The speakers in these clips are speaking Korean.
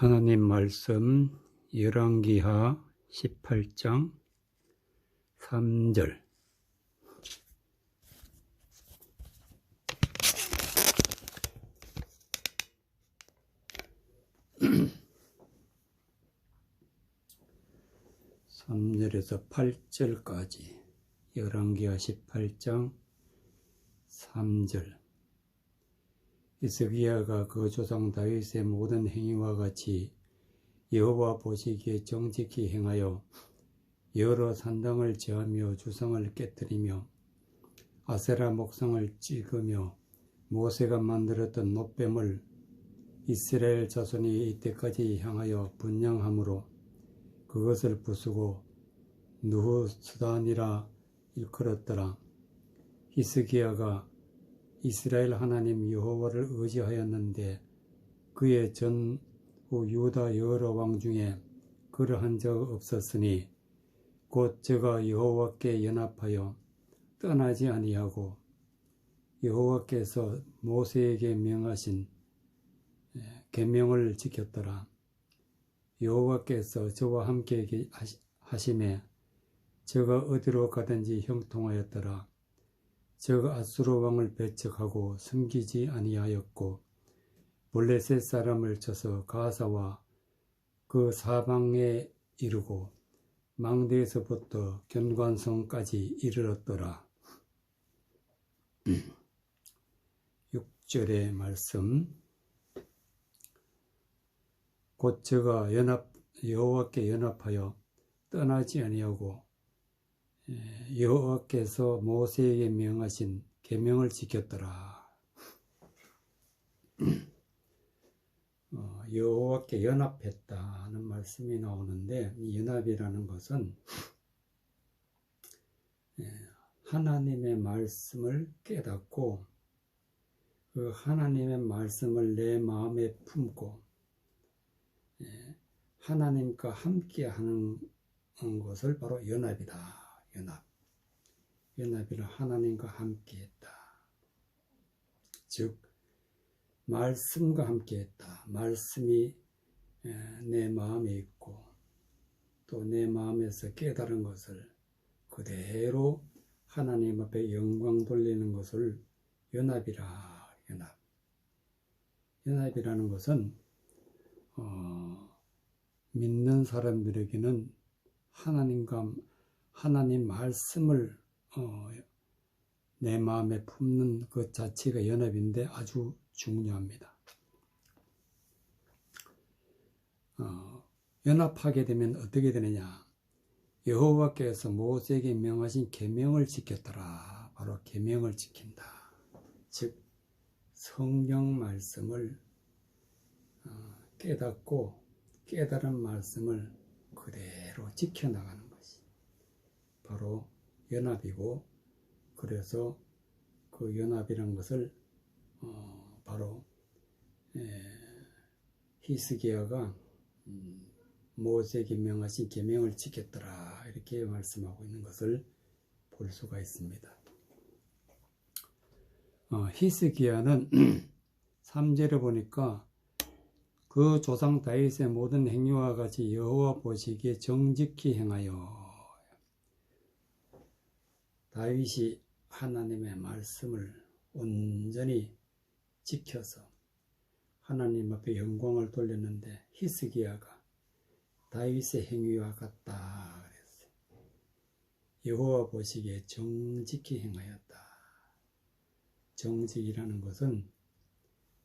하나님 말씀 열왕기하 18장 3절. (3절에서) 8절까지 열왕기하 18장 3절. 히스기야가 그 조상 다윗의 모든 행위와 같이 여호와 보시기에 정직히 행하여 여러 산당을 제하며 주상을 깨뜨리며 아세라 목상을 찍으며 모세가 만들었던 놋뱀을 이스라엘 자손이 이때까지 향하여 분향함으로 그것을 부수고 느후스단이라 일컬었더라. 히스기야가 이스라엘 하나님 여호와를 의지하였는데 그의 전후 유다 여러 왕 중에 그러한 적 없었으니 곧 저가 여호와께 연합하여 떠나지 아니하고 여호와께서 모세에게 명하신 계명을 지켰더라. 여호와께서 저와 함께 하심에 저가 어디로 가든지 형통하였더라. 저가 아수르 왕을 배척하고 섬기지 아니하였고 블레셋 사람을 쳐서 가사와 그 사방에 이르고 망대에서부터 견관성까지 이르렀더라. 6절의 말씀. 곧 저가 여호와께 연합하여 떠나지 아니하고 여호와께서 모세에게 명하신 계명을 지켰더라. 여호와께 연합했다는 말씀이 나오는데, 이 연합이라는 것은 하나님의 말씀을 깨닫고 그 하나님의 말씀을 내 마음에 품고 하나님과 함께 하는 것을 바로 연합이다. 연합이라 하나님과 함께 했다. 즉 말씀과 함께 했다. 말씀이 내 마음에 있고 또 내 마음에서 깨달은 것을 그대로 하나님 앞에 영광 돌리는 것을 연합이라. 연합이라는 것은 믿는 사람들에게는 하나님 말씀을 내 마음에 품는 것 자체가 연합인데 아주 중요합니다. 연합하게 되면 어떻게 되느냐? 여호와께서 모세에게 명하신 계명을 지켰더라. 바로 계명을 지킨다. 즉 성경 말씀을 깨닫고 깨달은 말씀을 그대로 지켜나가는 것이 바로 연합이고, 그래서 그 연합이란 것을 바로 히스기야가 모세에게 명하신 계명을 지켰더라 이렇게 말씀하고 있는 것을 볼 수가 있습니다. 히스기야는 3절에 보니까 그 조상 다윗의 모든 행위와 같이 여호와 보시기에 정직히 행하여, 다윗이 하나님의 말씀을 온전히 지켜서 하나님 앞에 영광을 돌렸는데 히스기야가 다윗의 행위와 같다 그랬어요. 여호와 보시기에 정직히 행하였다. 정직이라는 것은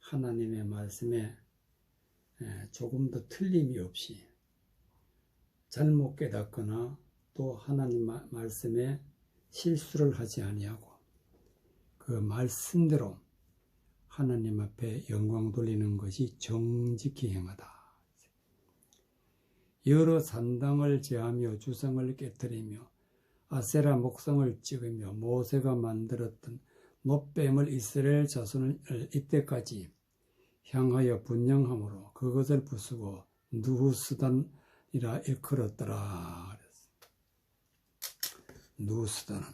하나님의 말씀에 조금도 틀림이 없이 잘못 깨닫거나 또 하나님 말씀에 실수를 하지 아니하고 그 말씀대로 하나님 앞에 영광 돌리는 것이 정직히 행하다. 여러 산당을 제하며 주상을 깨뜨리며 아세라 목상을 찍으며 모세가 만들었던 놋뱀을 이스라엘 자손을 이때까지 향하여 분향함으로 그것을 부수고 느후스단이라 일컬었더라. 느후스단은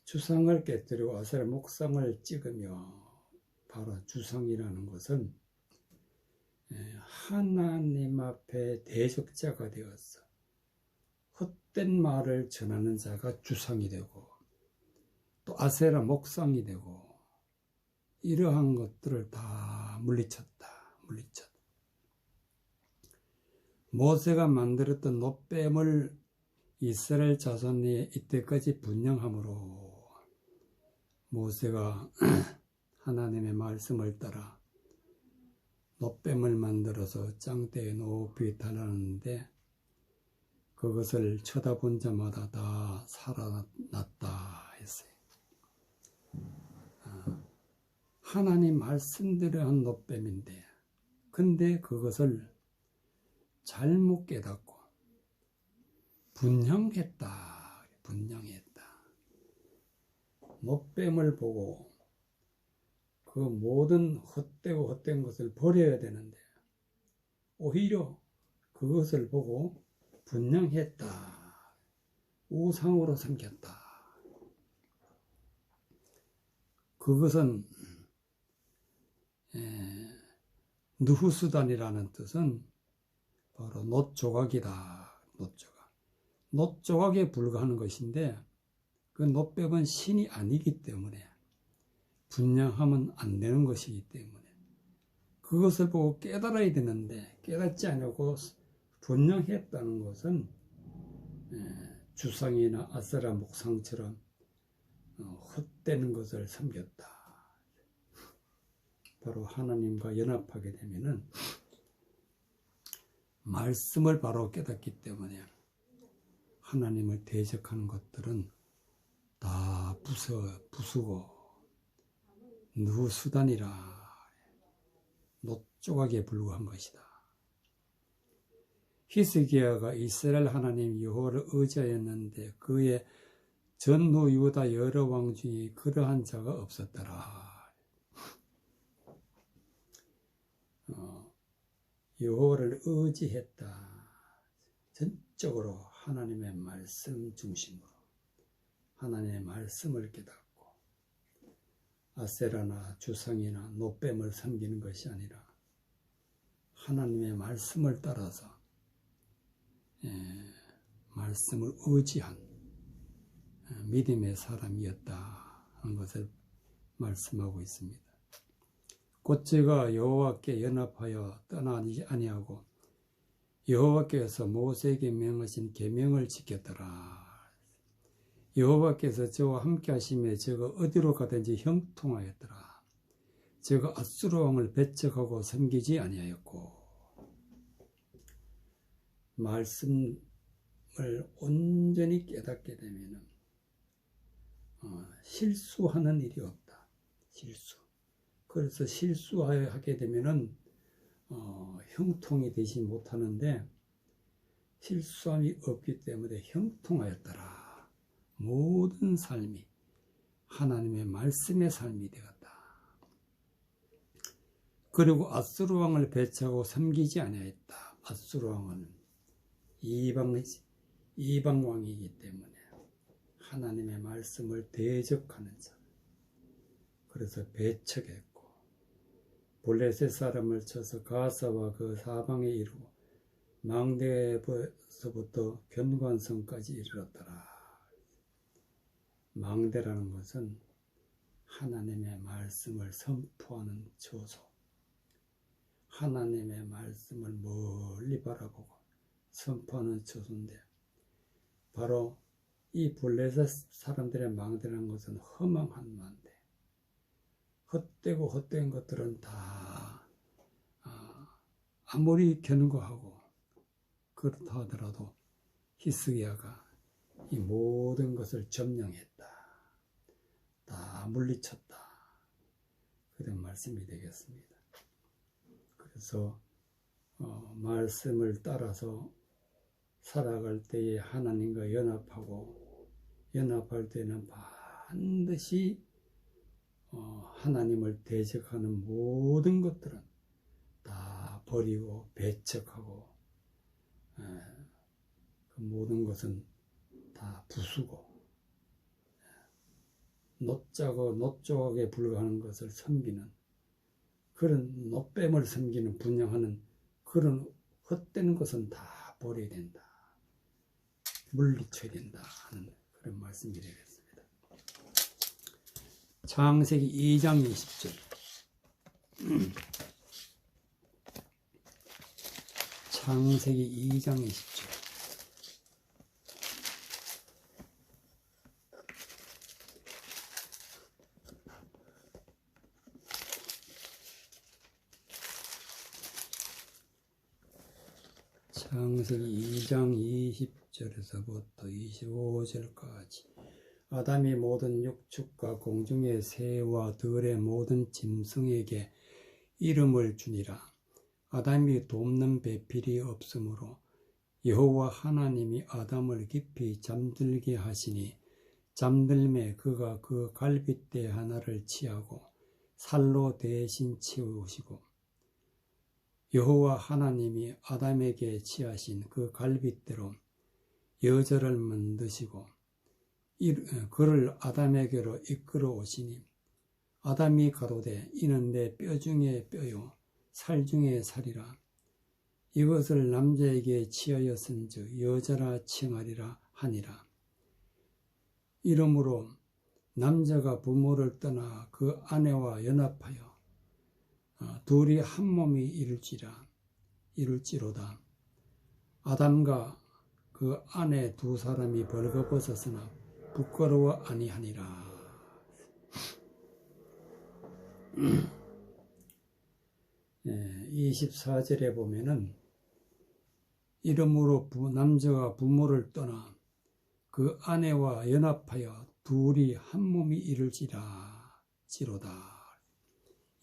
주상을 깨뜨리고 아세라 목상을 찍으며 바로 주성이라는 것은 하나님 앞에 대적자가 되어서 헛된 말을 전하는 자가 주성이 되고 또 아세라 목상이 되고 이러한 것들을 다 물리쳤다. 모세가 만들었던 놋뱀을 이스라엘 자손이 이때까지 분양함으로 모세가 하나님의 말씀을 따라 놋뱀을 만들어서 장대에 높이 달았는데 그것을 쳐다본 자마다 다 살아났다 했어요. 하나님 말씀대로 한 놋뱀인데 근데 그것을 잘못 깨닫고 분향했다. 놋뱀을 보고 그 모든 헛된 것을 버려야 되는데 오히려 그것을 보고 분향했다. 우상으로 삼켰다. 그것은 느후수단이라는 뜻은 바로 놋조각이다. 놋조각에 불과하는 것인데 그 놋뱀은 신이 아니기 때문에 분양하면 안 되는 것이기 때문에 그것을 보고 깨달아야 되는데 깨닫지 않고 분양했다는 것은 주상이나 아세라 목상처럼 헛된 것을 섬겼다. 바로 하나님과 연합하게 되면은 말씀을 바로 깨닫기 때문에 하나님을 대적하는 것들은 다 부수고 누수단이라 놋조각에 불과한 것이다. 히스기야가 이스라엘 하나님 여호와를 의지하였는데 그의 전후 유다 여러 왕 중에 그러한 자가 없었더라. 여호와를 의지했다. 전적으로 하나님의 말씀 중심으로 하나님의 말씀을 깨닫고 아세라나 주상이나 놋뱀을 섬기는 것이 아니라 하나님의 말씀을 따라서 말씀을 의지한 믿음의 사람이었다 하는 것을 말씀하고 있습니다. 곧 제가 여호와께 연합하여 떠나지 아니하고 여호와께서 모세에게 명하신 계명을 지켰더라. 여호와께서 저와 함께 하심에 저가 어디로 가든지 형통하였더라. 저가 앗수르 왕을 배척하고 섬기지 아니하였고 말씀을 온전히 깨닫게 되면 실수하는 일이 없다. 그래서 실수하게 되면은 형통이 되지 못하는데 실수함이 없기 때문에 형통하였더라. 모든 삶이 하나님의 말씀의 삶이 되었다. 그리고 앗수르 왕을 배척하고 섬기지 아니하였다. 앗수르 왕은 이방 왕이기 때문에 하나님의 말씀을 대적하는 자. 그래서 배척했고 블레셋 사람을 쳐서 가사와 그 사방에 이르고 망대에서부터 견관성까지 이르렀더라. 망대라는 것은 하나님의 말씀을 선포하는 처소, 하나님의 말씀을 멀리 바라보고 선포하는 처소인데 바로 이 블레셋 사람들의 망대라는 것은 허망한 망대, 헛되고 헛된 것들은 다 아무리 견고하고 그렇다 하더라도 히스기야가 이 모든 것을 점령했다. 다 물리쳤다. 그런 말씀이 되겠습니다. 그래서 말씀을 따라서 살아갈 때에 하나님과 연합할 때는 반드시 하나님을 대적하는 모든 것들은 다 버리고 배척하고 그 모든 것은 다 부수고 놋조각에 불과하는 것을 섬기는 그런 노뱀을 섬기는 분양하는 그런 헛된 것은 다 버려야 된다. 물리쳐야 된다 하는 그런 말씀이 되겠습니다. 창세기 2장 20절. 창세기 2장 20절. 창세기 2장 20절에서부터 25절까지 아담이 모든 육축과 공중의 새와 들의 모든 짐승에게 이름을 주니라. 아담이 돕는 배필이 없으므로 여호와 하나님이 아담을 깊이 잠들게 하시니 잠들매 그가 그 갈빗대 하나를 취하고 살로 대신 치우시고 여호와 하나님이 아담에게 취하신 그 갈빗대로 여자를 만드시고 그를 아담에게로 이끌어 오시니 아담이 가로되 이는 내 뼈 중에 뼈요 살 중에 살이라. 이것을 남자에게 취하였은즉 여자라 칭하리라 하니라. 이러므로 남자가 부모를 떠나 그 아내와 연합하여 둘이 한 몸이 이룰지로다. 아담과 그 아내 두 사람이 벌거벗었으나 부끄러워 아니하니라. 24절에 보면은 이러므로 남자가 부모를 떠나 그 아내와 연합하여 둘이 한 몸이 이룰지로다.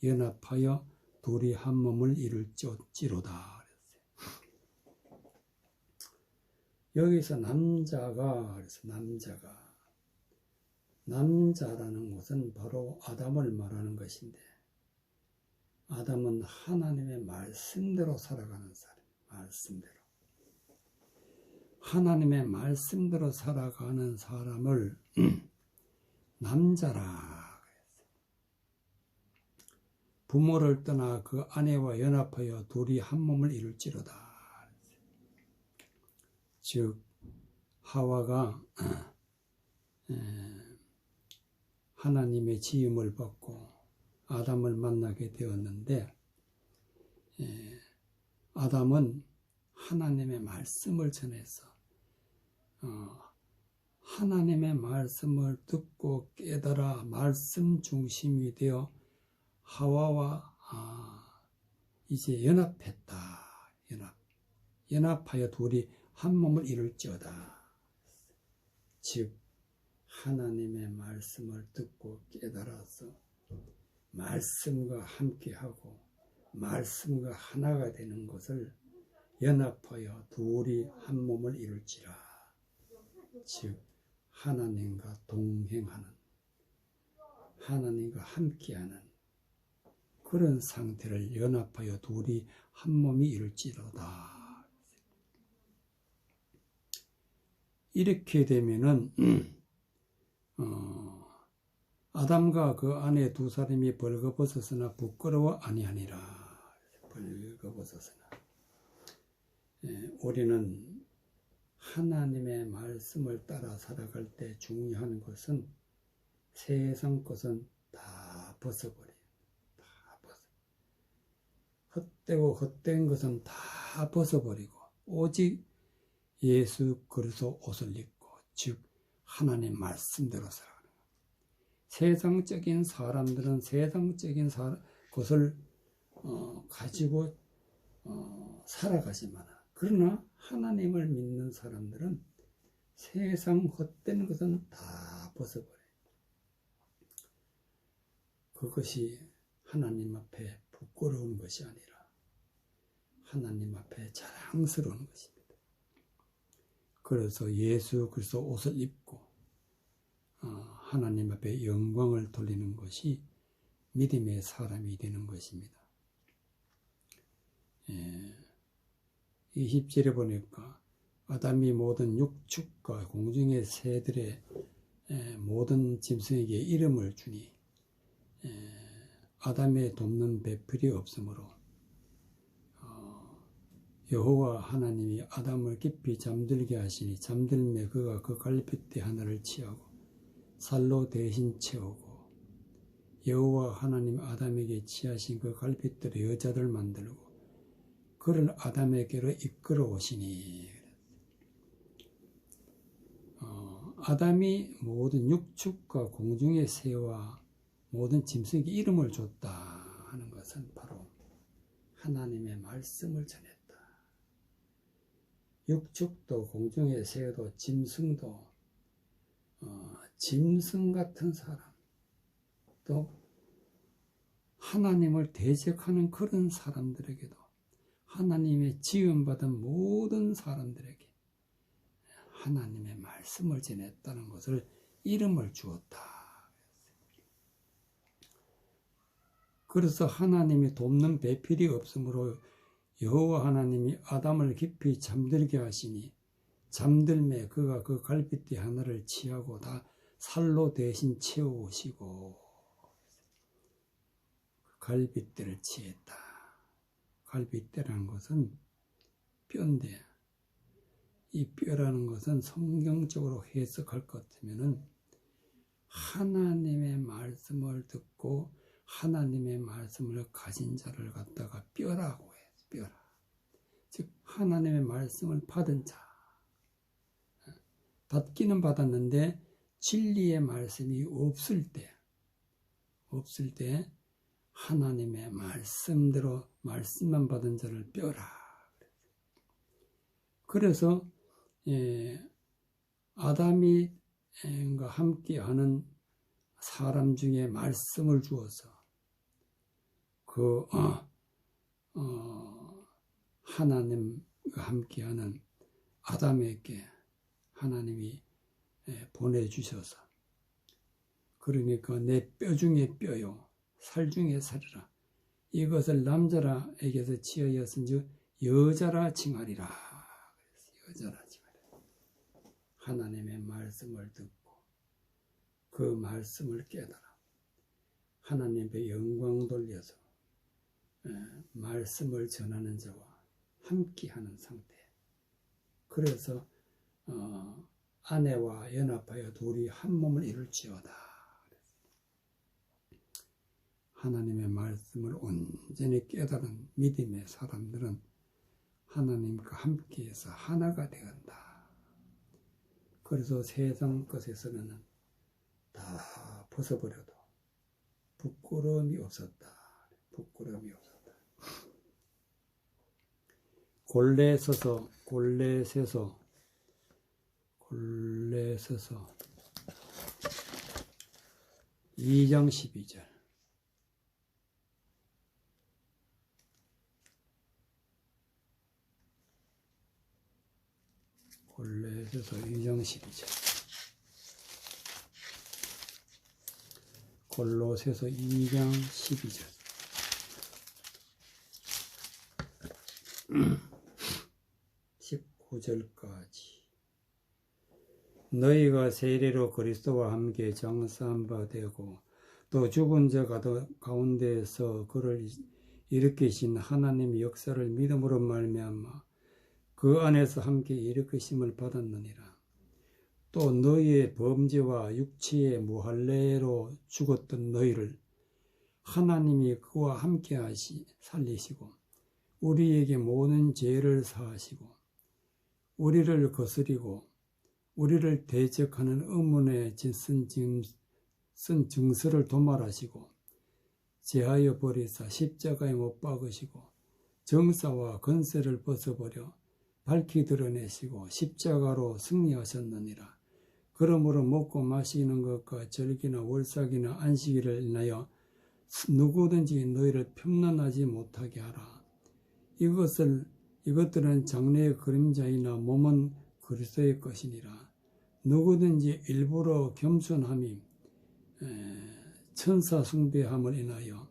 연합하여 둘이 한 몸을 이룰지로다. 여기서 남자라는 것은 바로 아담을 말하는 것인데, 아담은 하나님의 말씀대로 살아가는 사람, 말씀대로. 하나님의 말씀대로 살아가는 사람을 남자라. 부모를 떠나 그 아내와 연합하여 둘이 한 몸을 이룰지로다. 즉 하와가 하나님의 지음을 받고 아담을 만나게 되었는데, 아담은 하나님의 말씀을 전해서 하나님의 말씀을 듣고 깨달아 말씀 중심이 되어 하와와 이제 연합했다. 연합하여 둘이 한 몸을 이룰지어다. 즉 하나님의 말씀을 듣고 깨달아서 말씀과 함께하고 말씀과 하나가 되는 것을 연합하여 둘이 한 몸을 이룰지라. 즉 하나님과 동행하는, 하나님과 함께하는 그런 상태를 연합하여 둘이 한 몸이 이룰지로다. 이렇게 되면은 아담과 그 아내 두 사람이 벌거벗었으나 부끄러워 아니하니라. 벌거벗었으나 우리는 하나님의 말씀을 따라 살아갈 때 중요한 것은 세상 것은 다 벗어버려요. 다 벗어. 헛되고 헛된 것은 다 벗어버리고 오직 예수 그리스도 옷을 입고, 즉 하나님 말씀대로 살아가는 거예요. 세상적인 사람들은 세상적인 것을 가지고 살아가지만, 그러나 하나님을 믿는 사람들은 세상 헛된 것은 다 벗어버려요. 그것이 하나님 앞에 부끄러운 것이 아니라 하나님 앞에 자랑스러운 것입니다. 그래서 예수 그리스도 옷을 입고 하나님 앞에 영광을 돌리는 것이 믿음의 사람이 되는 것입니다. 20절에 보니까 아담이 모든 육축과 공중의 새들의 모든 짐승에게 이름을 주니 아담의 돕는 배필이 없으므로 여호와 하나님이 아담을 깊이 잠들게 하시니 잠들매 그가 그 갈빗대 하나를 취하고 살로 대신 채우고 여호와 하나님 아담에게 취하신 그 갈빗대로 여자를 만들고 그를 아담에게로 이끌어 오시니 아담이 모든 육축과 공중의 새와 모든 짐승에게 이름을 줬다 하는 것은 바로 하나님의 말씀을 전했다. 육축도 공중의 새도 짐승도 짐승 같은 사람 또 하나님을 대적하는 그런 사람들에게도 하나님의 지음받은 모든 사람들에게 하나님의 말씀을 전했다는 것을 이름을 주었다. 그래서 하나님이 돕는 배필이 없으므로 여호와 하나님이 아담을 깊이 잠들게 하시니 잠들매 그가 그 갈빗대 하나를 취하고 다 살로 대신 채우시고 갈빗대를 취했다. 갈빗대라는 것은 뼈인데 이 뼈라는 것은 성경적으로 해석할 것 같으면은 하나님의 말씀을 듣고 하나님의 말씀을 가진 자를 갖다가 뼈라고 해요. 뼈라. 즉 하나님의 말씀을 받은 자. 받기는 받았는데 진리의 말씀이 없을 때 하나님의 말씀대로 말씀만 받은 자를 뼈라. 그래서 아담이 함께하는 사람 중에 말씀을 주어서 하나님과 함께하는 아담에게 하나님이 보내주셔서 그러니까 내 뼈 중에 뼈요 살 중에 살이라 이것을 남자라에게서 지어였은즉 여자라 칭하리라. 여자라 칭하리라. 하나님의 말씀을 듣고 그 말씀을 깨달아 하나님의 영광 돌려서 말씀을 전하는 자와 함께하는 상태. 그래서 아내와 연합하여 둘이 한 몸을 이룰지어다. 하나님의 말씀을 온전히 깨달은 믿음의 사람들은 하나님과 함께해서 하나가 되었다. 그래서 세상 것에서는 다 벗어버려도 부끄러움이 없었다. 부끄러움이 없었다. 골레 서서 2장 12절. 골레서서 2장 12절. 골로새서 2장 12절. 19절까지. 너희가 세례로 그리스도와 함께 장사한 바 되고 또 죽은 자 가운데에서 그를 일으키신 하나님의 역사를 믿음으로 말미암아 그 안에서 함께 일으키심을 받았느니라. 또 너희의 범죄와 육체의 무할례로 죽었던 너희를 하나님이 그와 함께 살리시고 우리에게 모든 죄를 사하시고 우리를 거스리고 우리를 대적하는 의문에 쓴 증서를 도말하시고 제하여 버리사 십자가에 못 박으시고 정사와 건세를 벗어버려 밝히 드러내시고 십자가로 승리하셨느니라. 그러므로 먹고 마시는 것과 절기나 월삭이나 안식일을 인하여 누구든지 너희를 편란하지 못하게 하라. 이것들은 장래의 그림자이나 몸은 그리스도의 것이니라. 누구든지 일부러 겸손함이 천사 숭배함을 인하여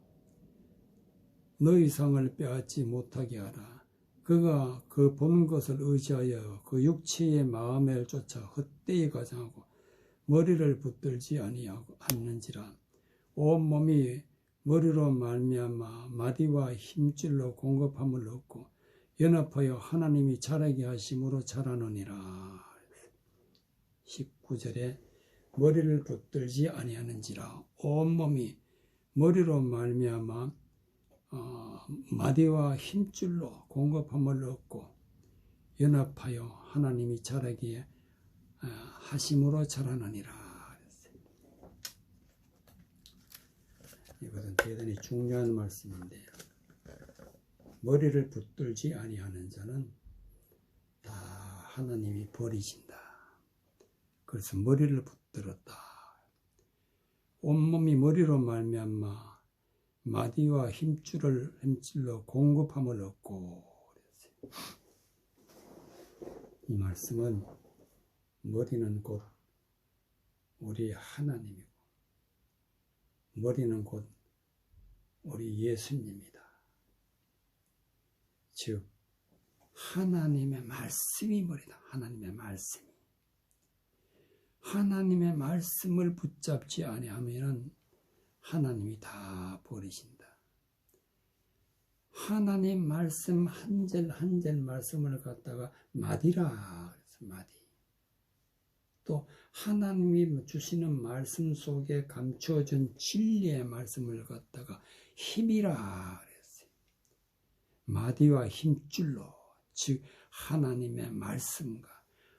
너희 상을 빼앗지 못하게 하라. 그가 그 본 것을 의지하여 그 육체의 마음을 쫓아 헛되이 가장하고 머리를 붙들지 않는지라. 온 몸이 머리로 말미암아 마디와 힘줄로 공급함을 얻고 연합하여 하나님이 자라게 하심으로 자라느니라. 19절에 머리를 붙들지 아니하는지라 온몸이 머리로 말미암아 마디와 힘줄로 공급함을 얻고 연합하여 하나님이 자라게 하심으로 자라느니라. 이것은 대단히 중요한 말씀인데요. 머리를 붙들지 아니하는 자는 다 하나님이 버리신다. 그래서 머리를 붙들었다. 온몸이 머리로 말미암아 마디와 힘줄로 공급함을 얻고. 이 말씀은 머리는 곧 우리 하나님이고 머리는 곧 우리 예수님이다. 즉 하나님의 말씀이 머리다. 하나님의 말씀이. 하나님의 말씀을 붙잡지 아니하면 하나님이 다 버리신다. 하나님 말씀 한 절 한 절 말씀을 갖다가 마디라 그래서 마디. 또 하나님이 주시는 말씀 속에 감추어진 진리의 말씀을 갖다가 힘이라 그랬어요. 마디와 힘줄로, 즉 하나님의 말씀과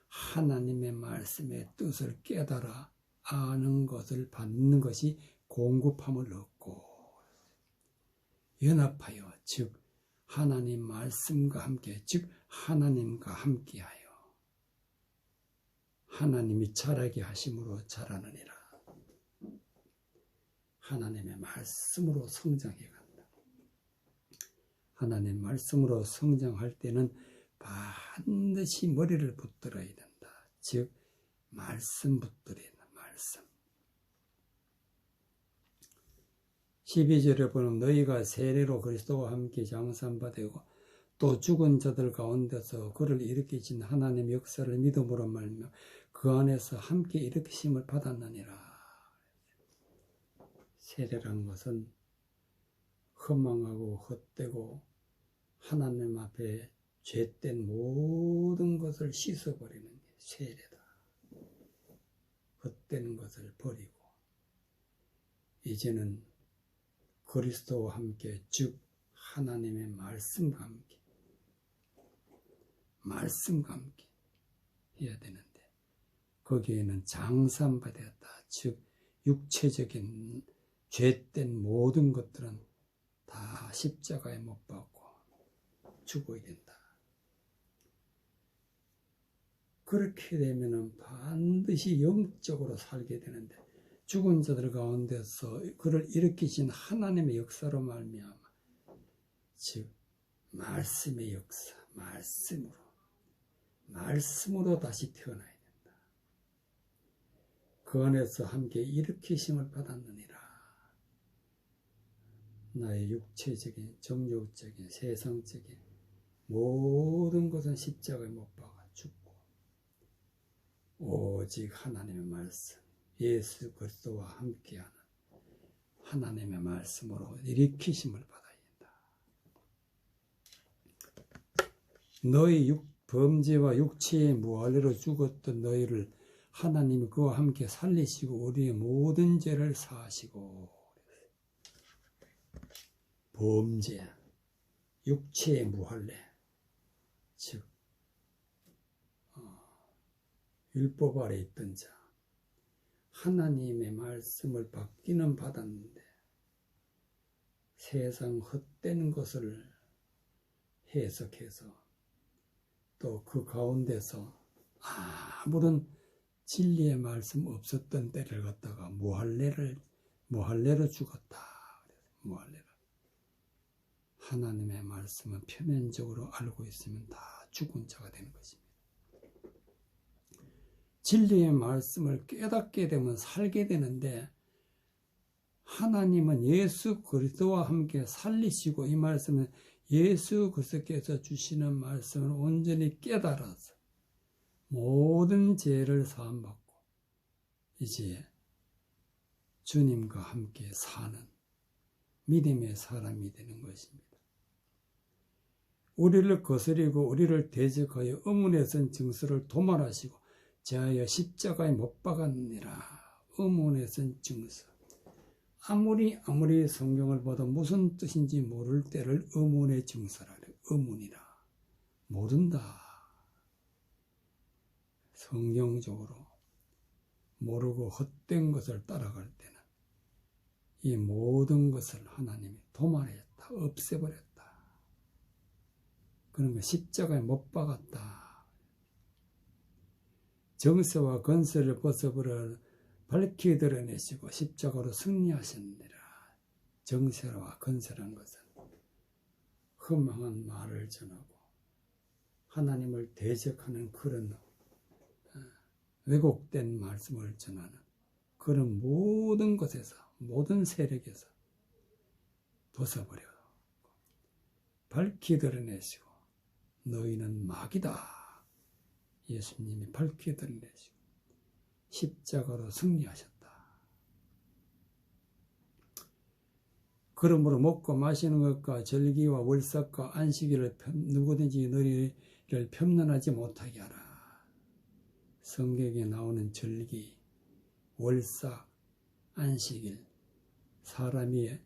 하나님의 말씀의 뜻을 깨달아 아는 것을 받는 것이 공급함을 얻고 연합하여, 즉 하나님 말씀과 함께, 즉 하나님과 함께하여 하나님이 자라게 하심으로 자라느니라. 하나님의 말씀으로 성장해 간다. 하나님의 말씀으로 성장할 때는 반드시 머리를 붙들어야 된다. 즉 말씀 붙들어야 된다. 말씀. 12절에 보면 너희가 세례로 그리스도와 함께 장사함 되고 또 죽은 자들 가운데서 그를 일으키신 하나님의 역사를 믿음으로 말며 그 안에서 함께 일으키심을 받았느니라. 세례란 것은 허망하고 헛되고 하나님 앞에 죄된 모든 것을 씻어버리는 게 세례다. 헛되는 것을 버리고 이제는 그리스도와 함께, 즉 하나님의 말씀과 함께 해야 되는데 거기에는 장사받았다. 즉 육체적인 죄된 모든 것들은 다 십자가에 못 박고 죽어야 된다. 그렇게 되면은 반드시 영적으로 살게 되는데 죽은 자들 가운데서 그를 일으키신 하나님의 역사로 말미암아, 즉 말씀의 역사, 말씀으로 다시 태어나야 된다. 그 안에서 함께 일으키심을 받았느니라. 나의 육체적인, 정욕적인, 세상적인 모든 것은 십자가에 못 박아 죽고 오직 하나님의 말씀, 예수 그리스도와 함께하는 하나님의 말씀으로 일으키심을 받아야 한다. 너희 범죄와 육체의 무할례로 죽었던 너희를 하나님이 그와 함께 살리시고 우리의 모든 죄를 사하시고. 범죄, 육체의 무할례, 즉 율법 아래 있던 자, 하나님의 말씀을 받기는 받았는데 세상 헛된 것을 해석해서 또 그 가운데서 아무런 진리의 말씀 없었던 때를 갖다가 무할례로 죽었다. 무할례로. 하나님의 말씀은 표면적으로 알고 있으면 다 죽은 자가 되는 것입니다. 진리의 말씀을 깨닫게 되면 살게 되는데 하나님은 예수 그리스도와 함께 살리시고 이 말씀은 예수 그리스도께서 주시는 말씀을 온전히 깨달아서 모든 죄를 사함받고 이제 주님과 함께 사는 믿음의 사람이 되는 것입니다. 우리를 거스리고 우리를 대적하여 의문에 쓴 증서를 도말하시고 제하여 십자가에 못 박았느니라. 의문에 쓴 증서. 아무리 성경을 봐도 무슨 뜻인지 모를 때를 의문의 증서라 그래요. 의문이라. 모른다. 성경적으로 모르고 헛된 것을 따라갈 때는 이 모든 것을 하나님이 도말했다. 없애버렸다. 그런 거 십자가에 못 박았다. 정세와 건세를 벗어버려 밝히 드러내시고 십자가로 승리하셨느니라. 정세와 건세란 것은 흠망한 말을 전하고 하나님을 대적하는 그런 왜곡된 말씀을 전하는 그런 모든 것에서 모든 세력에서 벗어버려 밝히 드러내시고 너희는 마귀다. 예수님이 밝히 드러내시고 십자가로 승리하셨다. 그러므로 먹고 마시는 것과 절기와 월삭과 안식일을 누구든지 너희를 편면하지 못하게 하라. 성경에 나오는 절기, 월삭, 안식일, 사람이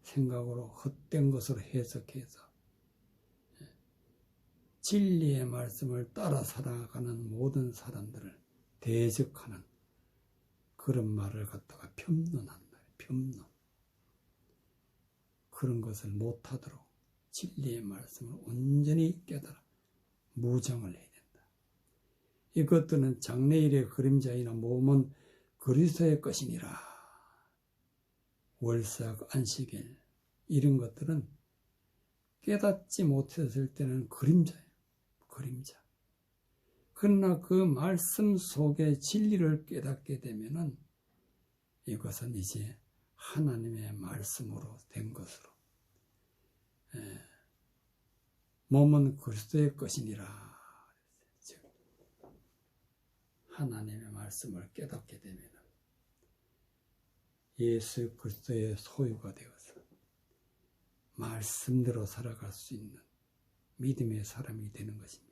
생각으로 헛된 것으로 해석해서 진리의 말씀을 따라 살아가는 모든 사람들을 대적하는 그런 말을 갖다가 편론한다. 편론. 그런 것을 못하도록 진리의 말씀을 온전히 깨달아 무장을 해야 된다. 이것들은 장래일의 그림자이나 몸은 그리스도의 것이니라. 월삭, 안식일 이런 것들은 깨닫지 못했을 때는 그림자예요. 그림자. 그러나 그 말씀 속에 진리를 깨닫게 되면은 이것은 이제 하나님의 말씀으로 된 것으로 몸은 그리스도의 것이니라. 즉 하나님의 말씀을 깨닫게 되면은 예수 그리스도의 소유가 되어서 말씀대로 살아갈 수 있는 믿음의 사람이 되는 것입니다.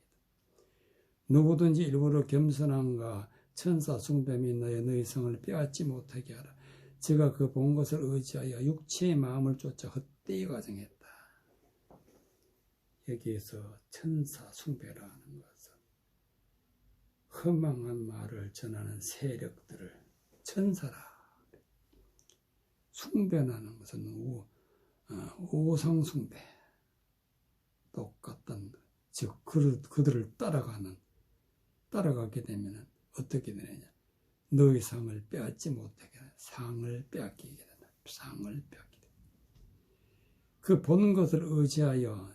누구든지 일부러 겸손함과 천사 숭배 및 너의 성을 빼앗지 못하게 하라. 제가 그 본 것을 의지하여 육체의 마음을 쫓아 헛되이 가정했다. 여기에서 천사 숭배라는 것은 허망한 말을 전하는 세력들을 천사라. 숭배라는 것은 우상 숭배. 똑같던 즉 그들을 따라가게 되면 어떻게 되느냐. 너의 상을 빼앗지 못하게 하라. 상을 빼앗기게 된다. 상을 빼앗기게 된다. 그 본 것을 의지하여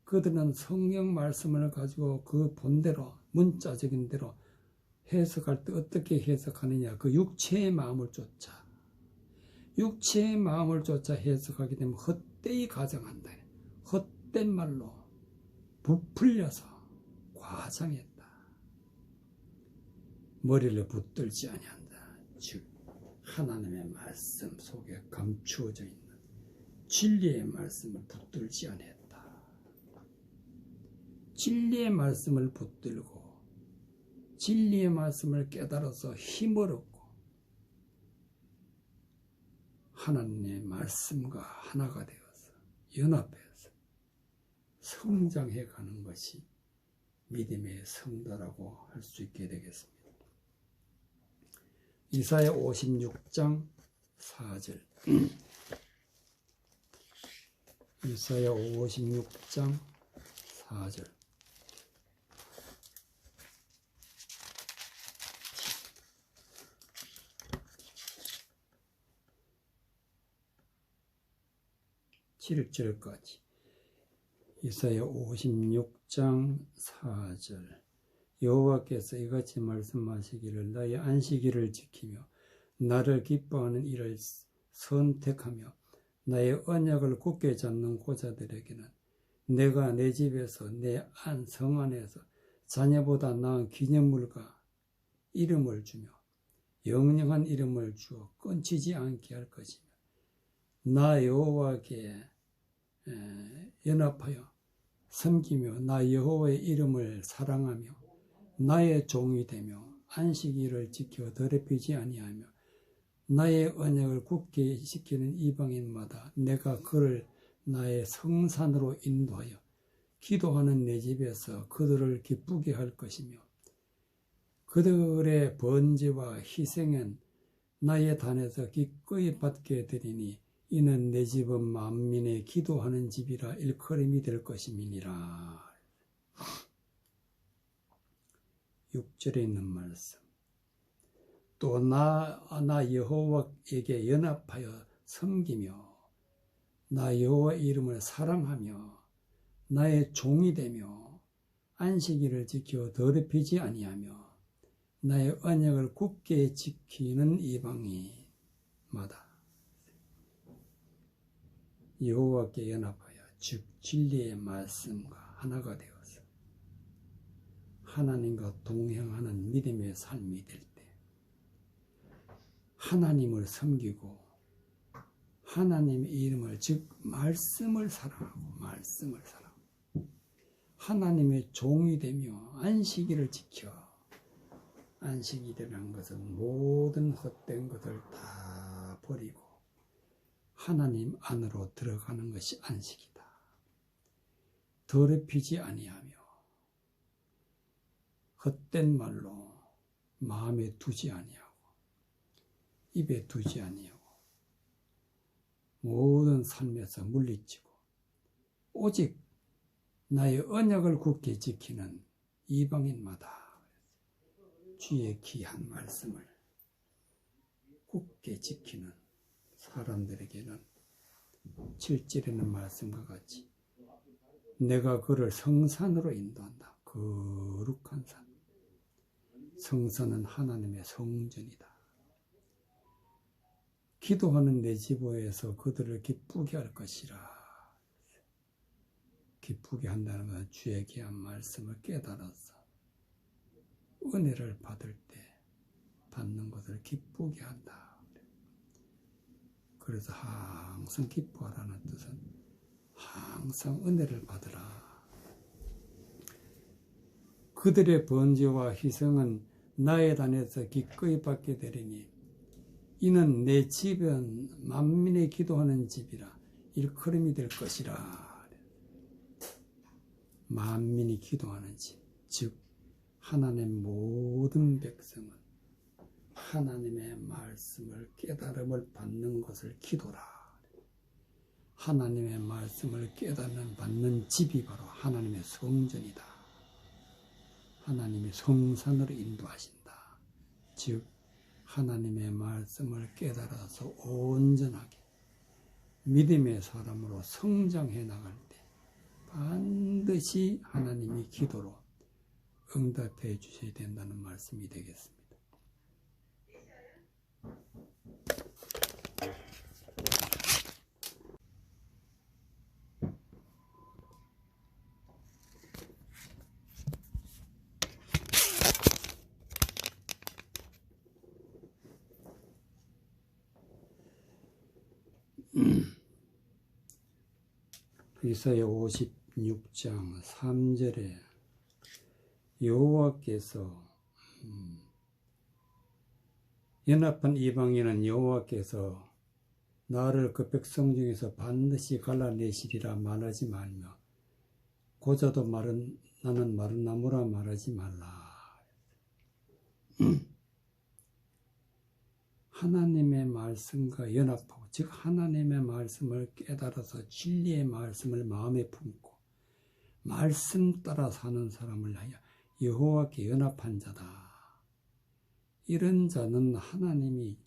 그들은 성경 말씀을 가지고 그 본대로 문자적인 대로 해석할 때 어떻게 해석하느냐. 그 육체의 마음을 쫓아 육체의 마음을 쫓아 해석하게 되면 헛되이 가정한다. 헛된 말로 부풀려서 과장했다. 머리를 붙들지 아니한다. 즉 하나님의 말씀 속에 감추어져 있는 진리의 말씀을 붙들지 아니했다. 진리의 말씀을 붙들고 진리의 말씀을 깨달아서 힘을 얻고 하나님의 말씀과 하나가 되어서 연합해서 성장해 가는 것이 믿음의 성도라고 할 수 있게 되겠습니다. 이사야 56장 4절. 이사야 56장 4절. (7절까지) 이사야 56장 4절. 여호와께서 이같이 말씀하시기를 나의 안식일을 지키며 나를 기뻐하는 일을 선택하며 나의 언약을 굳게 잡는 고자들에게는 내가 내 집에서 내 성 안에서 자녀보다 나은 기념물과 이름을 주며 영영한 이름을 주어 끊치지 않게 할 것이며 나 여호와께 연합하여 섬기며 나 여호와의 이름을 사랑하며 나의 종이 되며 안식일을 지켜 더럽히지 아니하며 나의 언약을 굳게 지키는 이방인마다 내가 그를 나의 성산으로 인도하여 기도하는 내 집에서 그들을 기쁘게 할 것이며 그들의 번제와 희생은 나의 단에서 기꺼이 받게 되리니 이는 내 집은 만민의 기도하는 집이라 일컬음이 될 것임이니라. 6절에 있는 말씀. 또 나 여호와에게 연합하여 섬기며 나 여호와 이름을 사랑하며 나의 종이 되며 안식일을 지켜 더럽히지 아니하며 나의 언약을 굳게 지키는 이방인마다 여호와께 연합하여 즉 진리의 말씀과 하나가 되어서 하나님과 동행하는 믿음의 삶이 될 때 하나님을 섬기고 하나님의 이름을 즉 말씀을 사랑하고 하나님의 종이 되며 안식일을 지켜 안식일이라는 것은 모든 헛된 것을 다 버리고 하나님 안으로 들어가는 것이 안식이다. 더럽히지 아니하며 헛된 말로 마음에 두지 아니하고 입에 두지 아니하고 모든 삶에서 물리치고 오직 나의 언약을 굳게 지키는 이방인마다 주의 귀한 말씀을 굳게 지키는 사람들에게는 7절에는 말씀과 같이 내가 그를 성산으로 인도한다. 거룩한 산. 성산은 하나님의 성전이다. 기도하는 내 집에서 그들을 기쁘게 할 것이라. 기쁘게 한다는 것은 주의 귀한 말씀을 깨달아서 은혜를 받을 때 받는 것을 기쁘게 한다. 그래서 항상 기뻐하라는 뜻은 항상 은혜를 받으라. 그들의 번제와 희생은 나의 단에서 기꺼이 받게 되리니 이는 내 집은 만민의 기도하는 집이라 일컬음이 될 것이라. 만민이 기도하는 집, 즉 하나님의 모든 백성은 하나님의 말씀을 깨달음을 받는 것을 기도라. 하나님의 말씀을 깨달음 받는 집이 바로 하나님의 성전이다. 하나님의 성산으로 인도하신다. 즉 하나님의 말씀을 깨달아서 온전하게 믿음의 사람으로 성장해 나갈 때 반드시 하나님이 기도로 응답해 주셔야 된다는 말씀이 되겠습니다. 이사야 56장 3절에 여호와께서 연합한 이방인은 여호와께서 나를 그 백성 중에서 반드시 갈라내시리라 말하지 말며 고자도 나는 마른 나무라 말하지 말라. 하나님의 말씀과 연합하고 즉 하나님의 말씀을 깨달아서 진리의 말씀을 마음에 품고 말씀 따라 사는 사람을 하여 여호와께 연합한 자다. 이런 자는 하나님이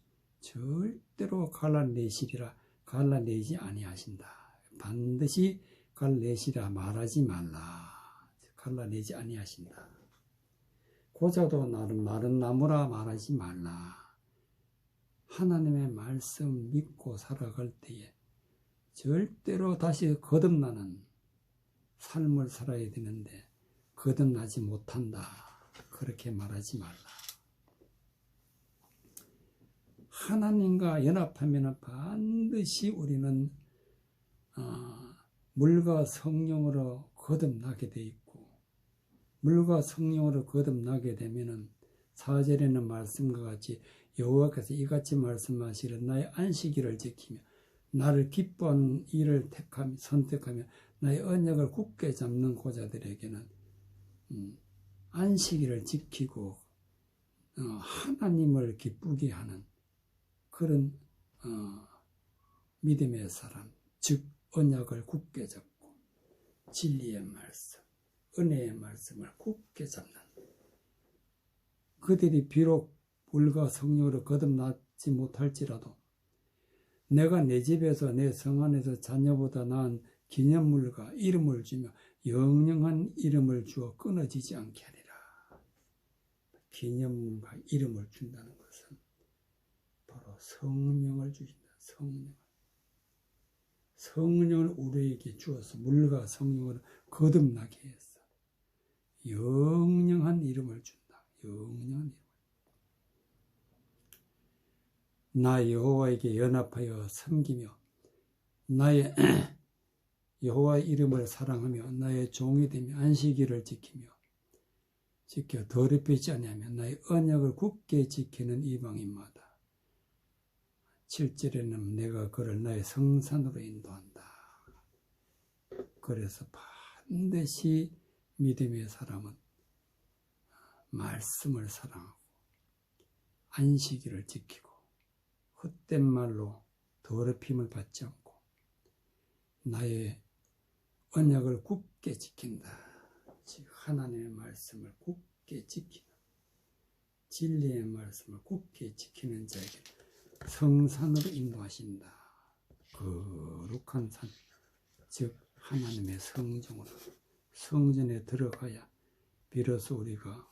절대로 갈라내지 아니하신다. 반드시 갈라내시라 말하지 말라. 갈라내지 아니하신다. 고자도 나는 마른 나무라 말하지 말라. 하나님의 말씀 믿고 살아갈 때에 절대로 다시 거듭나는 삶을 살아야 되는데 거듭나지 못한다. 그렇게 말하지 말라. 하나님과 연합하면 반드시 우리는 물과 성령으로 거듭나게 돼 있고, 물과 성령으로 거듭나게 되면은 4절에는 말씀과 같이 여호와께서 이같이 말씀하시기를 나의 안식일을 지키며 나를 기뻐하는 일을 선택하며 나의 언약을 굳게 잡는 고자들에게는 안식일을 지키고 하나님을 기쁘게 하는 그런 믿음의 사람, 즉 언약을 굳게 잡고 진리의 말씀, 은혜의 말씀을 굳게 잡는 그들이 비록 물과 성령으로 거듭나지 못할지라도 내가 내 집에서 내 성 안에서 자녀보다 나은 기념물과 이름을 주며 영영한 이름을 주어 끊어지지 않게 하리라. 기념물과 이름을 준다는 것은 바로 성령을 주신다. 성령을 우리에게 주어서 물과 성령으로 거듭나게 해서 영영한 이름을 준다. 영영한 이름. 나 여호와에게 연합하여 섬기며 나의 여호와의 이름을 사랑하며 나의 종이 되며 안식일을 지키며 지켜 더럽히지 아니하며 나의 언약을 굳게 지키는 이방인마다 7절에는 내가 그를 나의 성산으로 인도한다. 그래서 반드시 믿음의 사람은 말씀을 사랑하고 안식일을 지키고 헛된 말로 더럽힘을 받지 않고 나의 언약을 굳게 지킨다. 즉 하나님의 말씀을 굳게 지키는 진리의 말씀을 굳게 지키는 자에게 성산으로 인도하신다. 거룩한 산, 즉 하나님의 성정으로 성전에 들어가야 비로소 우리가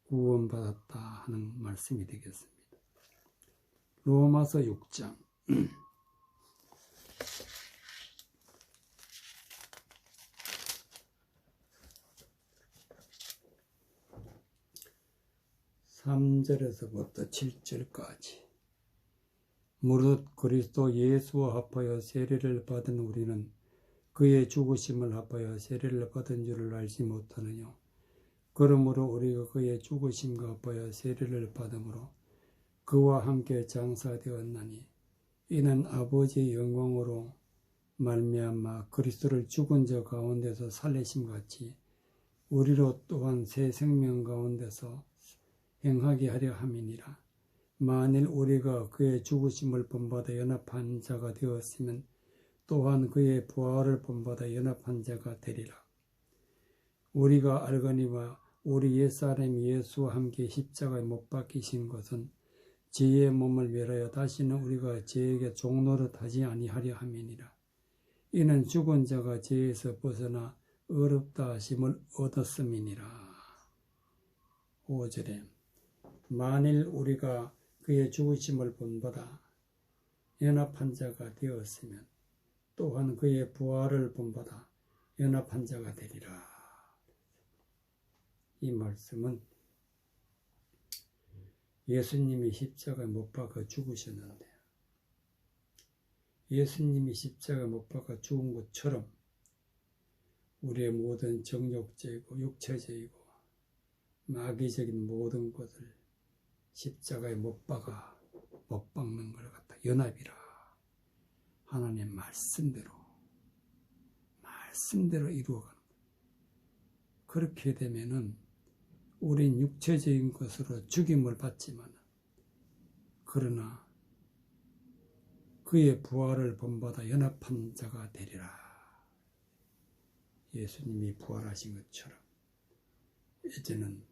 구원받았다 하는 말씀이 되겠습니다. 로마서 6장 3절에서부터 7절까지 무릇 그리스도 예수와 합하여 세례를 받은 우리는 그의 죽으심을 합하여 세례를 받은 줄을 알지 못하느냐. 그러므로 우리가 그의 죽으심과 합하여 세례를 받음으로 그와 함께 장사되었나니 이는 아버지의 영광으로 말미암아 그리스도를 죽은 자 가운데서 살리심 같이 우리로 또한 새 생명 가운데서 행하게 하려 함이니라. 만일 우리가 그의 죽으심을 본받아 연합한 자가 되었으면 또한 그의 부활을 본받아 연합한 자가 되리라. 우리가 알거니와 우리 옛사람 예수와 함께 십자가에 못 박히신 것은 죄의 몸을 멸하여 다시는 우리가 죄에게 종노릇하지 아니하려 함이니라. 이는 죽은 자가 죄에서 벗어나 의롭다 하심을 얻었음이니라. 5절에 만일 우리가 그의 죽으심을 본받아 연합한 자가 되었으면 또한 그의 부활을 본받아 연합한 자가 되리라. 이 말씀은 예수님이 십자가에 못 박아 죽으셨는데 예수님이 십자가에 못 박아 죽은 것처럼 우리의 모든 정욕죄이고 육체죄이고 마귀적인 모든 것을 십자가에 못 박는 걸 갖다 연합이라. 하나님 말씀대로 이루어가는 거예요. 그렇게 되면은 우린 육체적인 것으로 죽임을 받지만 그러나 그의 부활을 본받아 연합한 자가 되리라. 예수님이 부활하신 것처럼 이제는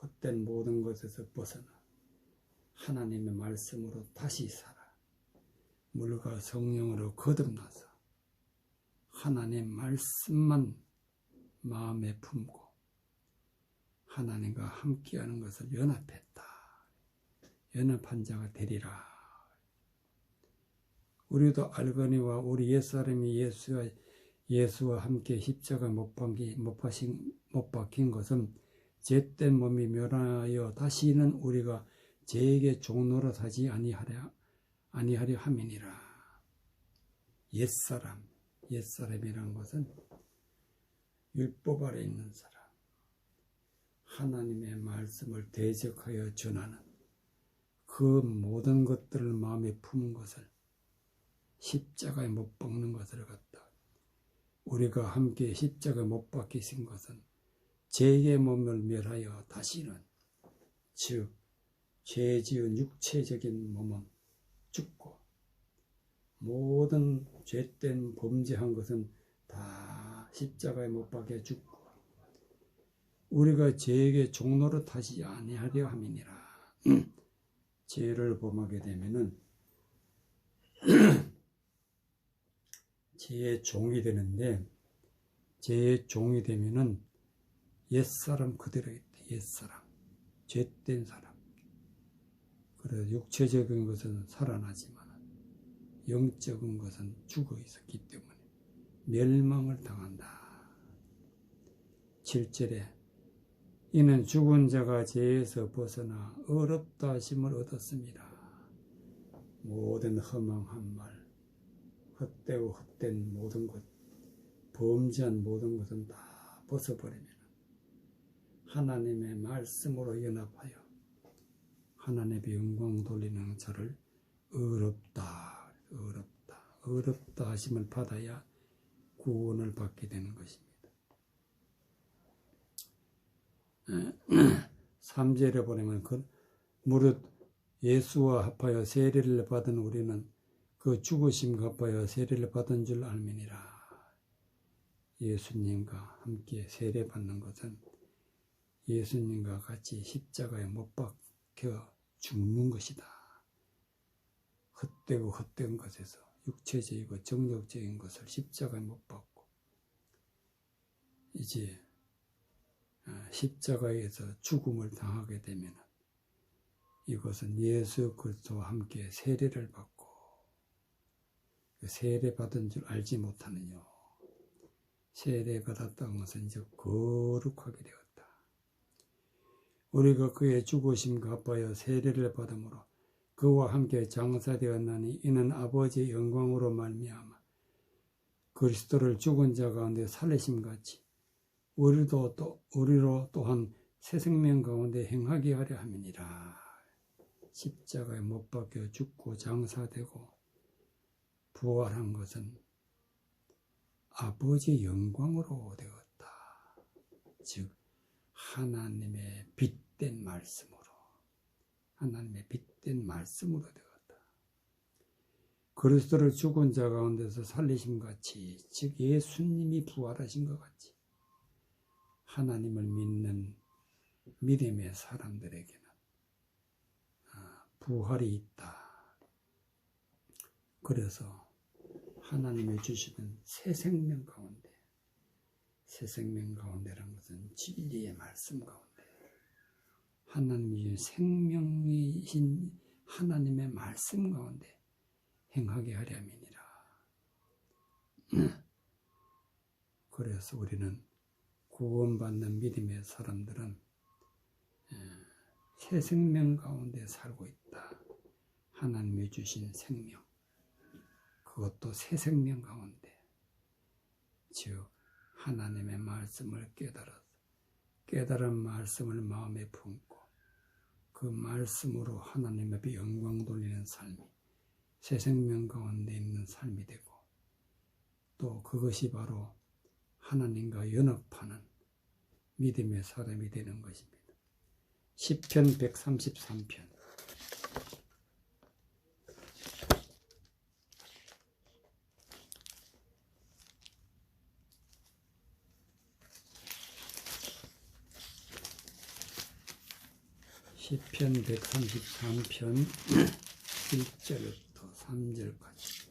헛된 모든 것에서 벗어나 하나님의 말씀으로 다시 살아 물과 성령으로 거듭나서 하나님 말씀만 마음에 품고 하나님과 함께하는 것을 연합했다. 연합한 자가 되리라. 우리도 알거니와 우리 옛사람이 예수와 함께 십자가 못 박힌 것은 죄된 몸이 멸하여 다시는 우리가 제에게 종노릇 하지 아니하려 함이니라. 옛사람이란 것은 율법 아래 있는 사람, 하나님의 말씀을 대적하여 전하는 그 모든 것들을 마음에 품은 것을, 십자가에 못 박는 것을 갖다 우리가 함께 십자가에 못 박히신 것은 죄의 몸을 멸하여 다시는, 즉 죄 지은 육체적인 몸은 죽고 모든 죄된 범죄한 것은 다 십자가에 못 박혀 죽고 우리가 죄에게 종노릇 하지 아니하려 함이니라. 죄를 범하게 되면은 죄의 종이 되는데, 죄의 종이 되면은 옛사람 그대로 있대. 옛사람, 죄된 사람. 그래서 육체적인 것은 살아나지만 영적인 것은 죽어 있었기 때문에 멸망을 당한다. 7절에 이는 죽은 자가 죄에서 벗어나 어렵다 하심을 얻었습니다. 모든 허망한 말, 헛되고 헛된 모든 것, 범죄한 모든 것은 다 벗어버리면 하나님의 말씀으로 연합하여 하나님의 영광 돌리는 자를 어렵다 하심을 받아야 구원을 받게 되는 것입니다. 3절에 보면 무릇 예수와 합하여 세례를 받은 우리는 그 죽으심과 합하여 세례를 받은 줄 알미니라. 예수님과 함께 세례 받는 것은 예수님과 같이 십자가에 못 박혀 죽는 것이다. 헛되고 헛된 것에서 육체적이고 정욕적인 것을 십자가에 못 박고 이제 십자가에서 죽음을 당하게 되면 이것은 예수 그리스도와 함께 세례를 받고 세례 받은 줄 알지 못하느뇨. 세례 받았다는 것은 이제 거룩하게 되었다. 우리가 그의 죽으심과 합하여 세례를 받음으로 그와 함께 장사되었나니 이는 아버지의 영광으로 말미암아 그리스도를 죽은 자 가운데 살리심같이 우리로 또한 새 생명 가운데 행하게 하려 함이니라. 십자가에 못 박혀 죽고 장사되고 부활한 것은 아버지의 영광으로 되었다. 즉 하나님의 빛된 말씀으로 되었다. 그리스도를 죽은 자 가운데서 살리심 같이, 즉 예수님이 부활하신 것 같이 하나님을 믿는 믿음의 사람들에게는 부활이 있다. 그래서 하나님이 주시는 새 생명 가운데라는 것은 진리의 말씀 가운데 하나님이 생명이신 하나님의 말씀 가운데 행하게 하려함이니라. 그래서 우리는 구원받는 믿음의 사람들은 새 생명 가운데 살고 있다. 하나님이 주신 생명, 그것도 새 생명 가운데, 즉 하나님의 말씀을 깨달은 말씀을 마음에 품고 그 말씀으로 하나님의 영광 돌리는 삶이 새 생명 가운데 있는 삶이 되고, 또 그것이 바로 하나님과 연합하는 믿음의 사람이 되는 것입니다. 시편 133편 시편 133편 1절부터 3절까지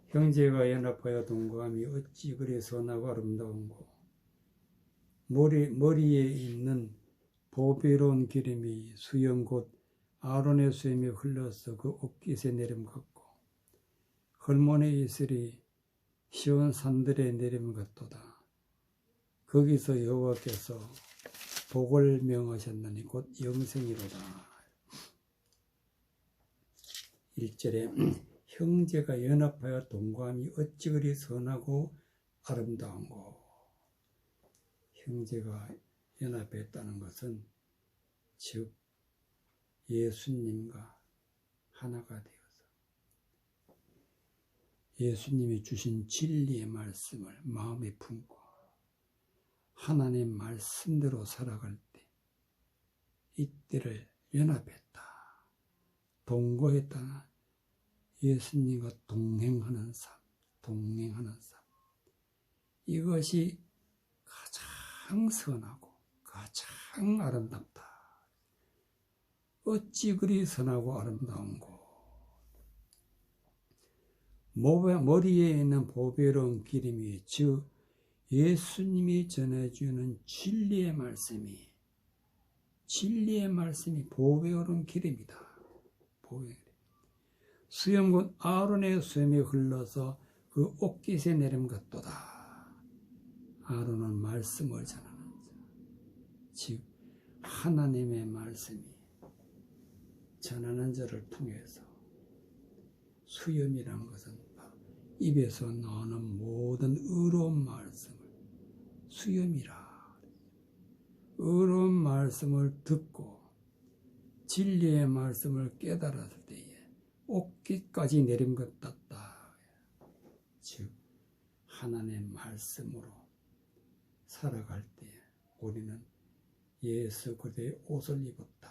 형제가 연합하여 동거함이 어찌 그리 선하고 아름다운고 머리에 있는 보배로운 기름이 수염 곧 아론의 수염이 흘러서 그 옷깃에 내림 같고 헐몬의 이슬이 시온 산들에 내림 같도다. 거기서 여호와께서 복을 명하셨나니 곧 영생이로다. 1절에 형제가 연합하여 동거함이 어찌 그리 선하고 아름다운고. 형제가 연합했다는 것은 즉 예수님과 하나가 되어서 예수님이 주신 진리의 말씀을 마음에 품고 하나님 말씀대로 살아갈 때 이때를 연합했다. 동거했다. 예수님과 동행하는 삶, 이것이 가장 선하고 가장 아름답다. 어찌 그리 선하고 아름다운고. 머리에 있는 보배로운 기름이 즉 예수님이 전해주는 진리의 말씀이 보배로운 기름이다. 수염 아론의 수염이 흘러서 그 옷깃에 내림 같도다. 아론은 말씀을 전하는 자, 즉 하나님의 말씀이 전하는 자를 통해서 수염이란 것은 입에서 나오는 모든 의로운 말씀을 수염이라. 의로운 말씀을 듣고 진리의 말씀을 깨달았을 때에 옷깃까지 내림 것 같다. 즉 하나님의 말씀으로 살아갈 때 우리는 예수 그리스도의 옷을 입었다.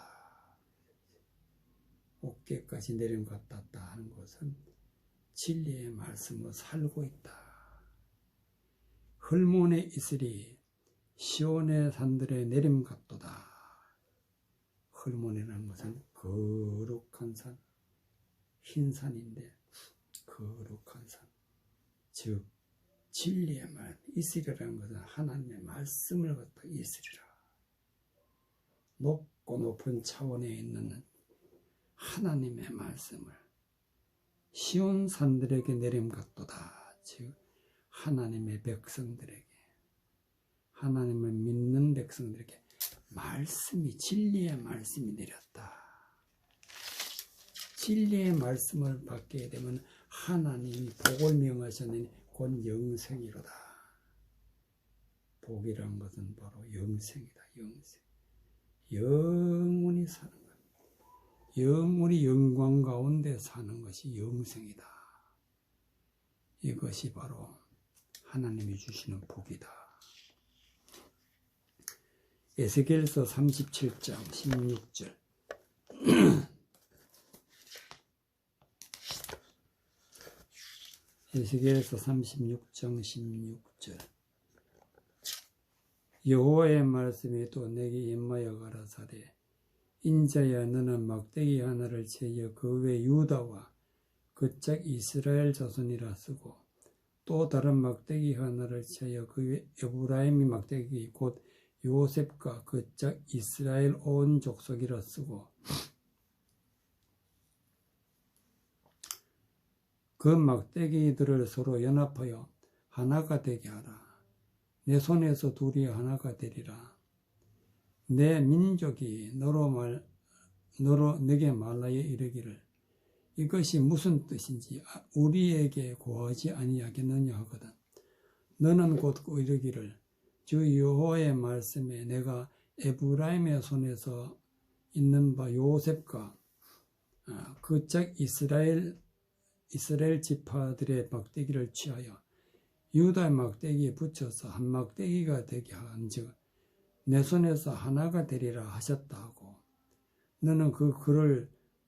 어깨까지 내린 것 같다 하는 것은 진리의 말씀으로 살고 있다. 헐몬에 있으리 시온의 산들에 내림 같도다. 헐몬이라는 것은 거룩한 산, 흰 산인데 거룩한 산, 즉 진리의 말 있으리라는 것은 하나님의 말씀을 갖다 있으리라. 높고 높은 차원에 있는 하나님의 말씀을 시온 산들에게 내림 같도다. 즉 하나님의 백성들에게, 하나님을 믿는 백성들에게 진리의 말씀이 내렸다. 진리의 말씀을 받게 되면 하나님이 복을 명하셨느니 곧 영생이로다. 복이란 것은 바로 영생이다. 영원히 사는 것. 영원히 영광 가운데 사는 것이 영생이다. 이것이 바로 하나님이 주시는 복이다. 에스겔서 37장 16절 에스겔서 36장 16절 여호와의 말씀이 또 내게 임하여 가라사대 인자야 너는 막대기 하나를 채여 그 외 유다와 그짝 이스라엘 자손이라 쓰고 또 다른 막대기 하나를 채여 그 외 에브라임의 막대기 곧 요셉과 그짝 이스라엘 온 족속이라 쓰고 그 막대기들을 서로 연합하여 하나가 되게 하라. 내 손에서 둘이 하나가 되리라. 내 민족이 너로 내게 말하여 이르기를 이것이 무슨 뜻인지 우리에게 고하지 아니하겠느냐 하거든. 너는 곧 이르기를 주 여호와의 말씀에 내가 에브라임의 손에서 있는 바 요셉과 그짝 이스라엘 지파들의 막대기를 취하여 유다의 막대기에 붙여서 한 막대기가 되게 한즉 내 손에서 하나가 되리라 하셨다 하고 너는 그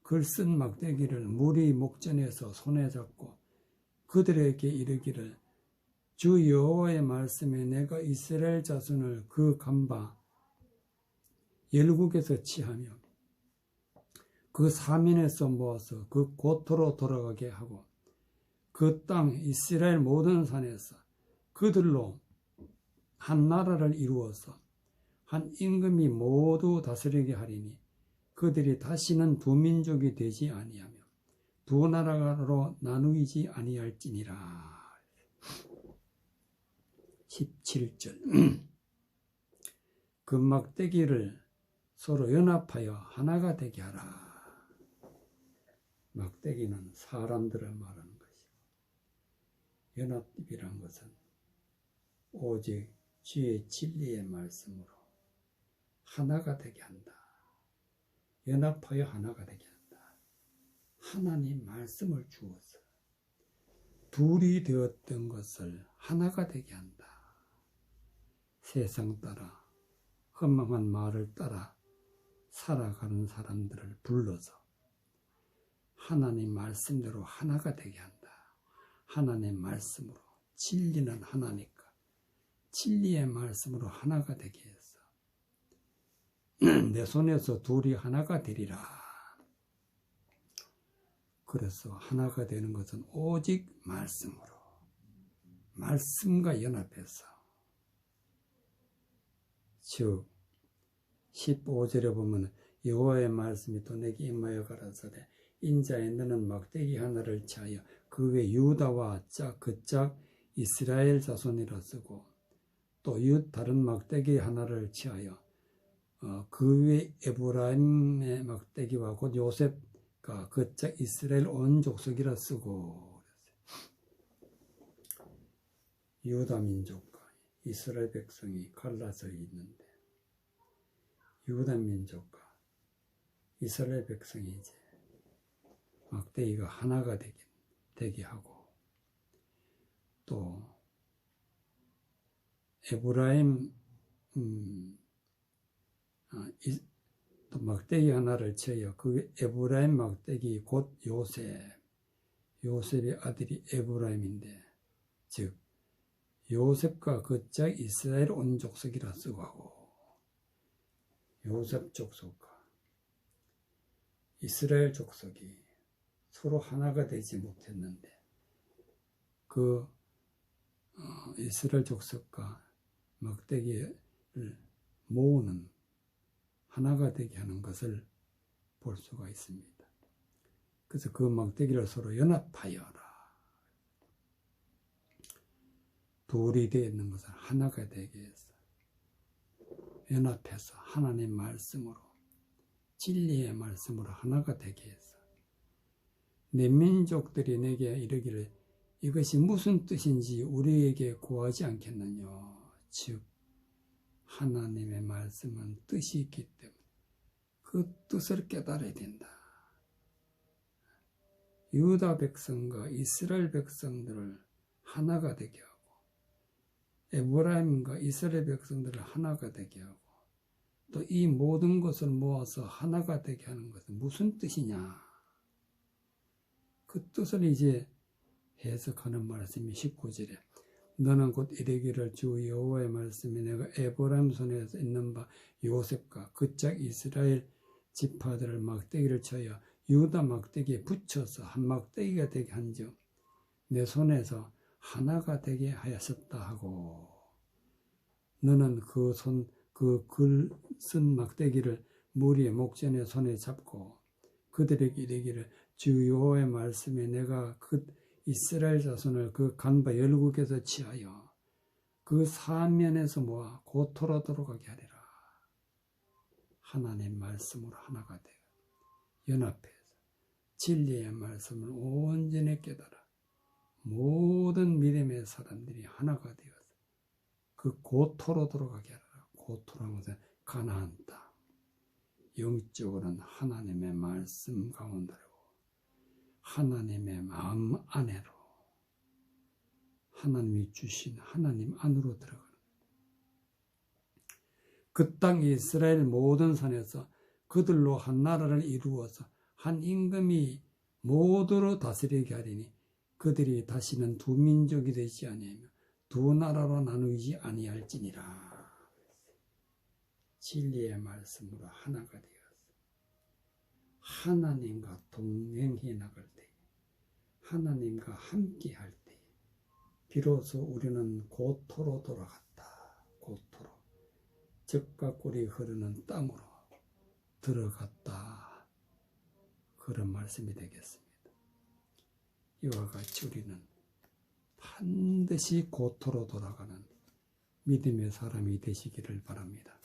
글 쓴 막대기를 무리 목전에서 손에 잡고 그들에게 이르기를 주 여호와의 말씀에 내가 이스라엘 자손을 그 간바 열국에서 치하며 그 사민에서 모아서 그 고토로 돌아가게 하고 그 땅 이스라엘 모든 산에서 그들로 한 나라를 이루어서 한 임금이 모두 다스리게 하리니 그들이 다시는 두 민족이 되지 아니하며 두 나라로 나누이지 아니할지니라. 17절 그 막대기를 서로 연합하여 하나가 되게 하라. 막대기는 사람들을 말하는 것이고, 연합이란 것은 오직 주의 진리의 말씀으로 하나가 되게 한다. 연합하여 하나가 되게 한다. 하나님 말씀을 주어서 둘이 되었던 것을 하나가 되게 한다. 세상 따라 허망한 말을 따라 살아가는 사람들을 불러서 하나님 말씀대로 하나가 되게 한다. 하나님 말씀으로, 진리는 하나니까 진리의 말씀으로 하나가 되게 해서 내 손에서 둘이 하나가 되리라. 그래서 하나가 되는 것은 오직 말씀으로, 말씀과 연합해서, 즉 15절에 보면 여호와의 말씀이 또 내게 임하여 가라사대 인자에 너는 막대기 하나를 취하여 그 외 유다와 그 짝 이스라엘 자손이라 쓰고 또 다른 막대기 하나를 취하여 그 외 에브라임의 막대기와 곧 요셉과 그 짝 이스라엘 온 족속이라 쓰고 유다 민족과 이스라엘 백성이 갈라져 있는데 유다 민족과 이스라엘 백성이 이제 막대기가 하나가 되게 하고 또 에브라임 또 막대기 하나를 쳐요. 그 에브라임 막대기 곧 요셉의 아들이 에브라임인데 즉 요셉과 그 짝 이스라엘 온 족속이라 쓰고 하고 요셉 족속과 이스라엘 족속이 서로 하나가 되지 못했는데 그 이스라엘 족속과 막대기를 모으는 하나가 되게 하는 것을 볼 수가 있습니다. 그래서 그 막대기를 서로 연합하여라. 둘이 되어 있는 것을 하나가 되게 해서 연합해서 하나님 말씀으로 진리의 말씀으로 하나가 되게 해서 내 민족들이 내게 이르기를 이것이 무슨 뜻인지 우리에게 구하지 않겠느냐. 즉 하나님의 말씀은 뜻이 있기 때문에 그 뜻을 깨달아야 된다. 유다 백성과 이스라엘 백성들을 하나가 되게 하고 에브라임과 이스라엘 백성들을 하나가 되게 하고 또 이 모든 것을 모아서 하나가 되게 하는 것은 무슨 뜻이냐. 그 뜻을 이제 해석하는 말씀이 19절에 너는 곧 이르기를 주 여호와의 말씀이 내가 에브라임 손에서 있는 바 요셉과 그 짝 이스라엘 지파들을 막대기를 쳐여 유다 막대기에 붙여서 한 막대기가 되게 한즉 내 손에서 하나가 되게 하였었다 하고 너는 그 글 쓴 막대기를 무리의 목전에 손에 잡고 그들에게 이르기를 주 여호와의 말씀에 내가 그 이스라엘 자손을 그 간바 열국에서 취하여 그 사면에서 모아 고토로도록 하게 하리라. 하나님 말씀으로 하나가 되어 연합해서 진리의 말씀을 온전히 깨달아 모든 믿음의 사람들이 하나가 되어서 그 고토로도록 하게 하리라. 고토라는 것은 가나안 땅, 영적으로는 하나님의 말씀 가운데로 하나님의 마음 안으로 하나님이 주신 하나님 안으로 들어가는 그 땅 이스라엘 모든 산에서 그들로 한 나라를 이루어서 한 임금이 모두로 다스리게 하리니 그들이 다시는 두 민족이 되지 아니하며 두 나라로 나누지 아니할지니라. 진리의 말씀으로 하나가 되어서 하나님과 동행해 나갈 때 하나님과 함께 할 때 비로소 우리는 고토로 돌아갔다. 고토로 젖과 꿀이 흐르는 땅으로 들어갔다. 그런 말씀이 되겠습니다. 이와 같이 우리는 반드시 고토로 돌아가는 믿음의 사람이 되시기를 바랍니다.